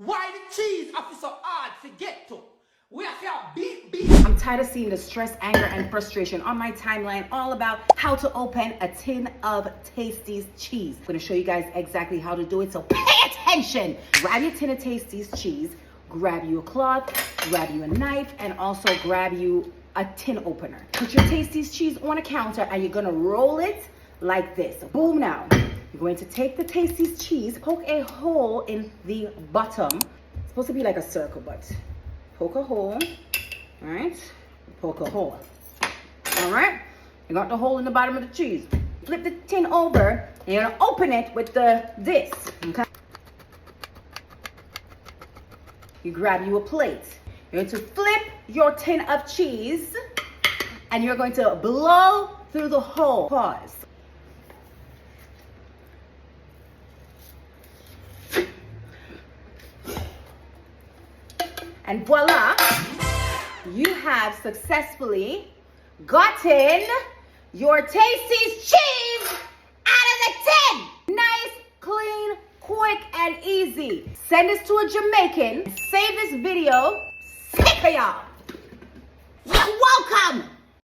Why the cheese have to so hard to get to? We have to beat. I'm tired of seeing the stress, anger, and frustration on my timeline all about how to open a tin of Tastee's cheese. I'm gonna show you guys exactly how to do it, so pay attention. Grab your tin of Tastee's cheese, grab you a cloth, grab you a knife, and also grab you a tin opener. Put your Tastee's cheese on a counter and you're gonna roll it like this. Boom now. You're going to take the Tastee's cheese, poke a hole in the bottom. It's supposed to be like a circle, but poke a hole, all right? Poke a hole, all right? You got the hole in the bottom of the cheese. Flip the tin over, and you're gonna open it with this, okay? You grab you a plate. You're going to flip your tin of cheese, and you're going to blow through the hole. Pause. And voila, you have successfully gotten your Tastee's cheese out of the tin. Nice, clean, quick, and easy. Send this to a Jamaican. Save this video. Sick of y'all. You're welcome.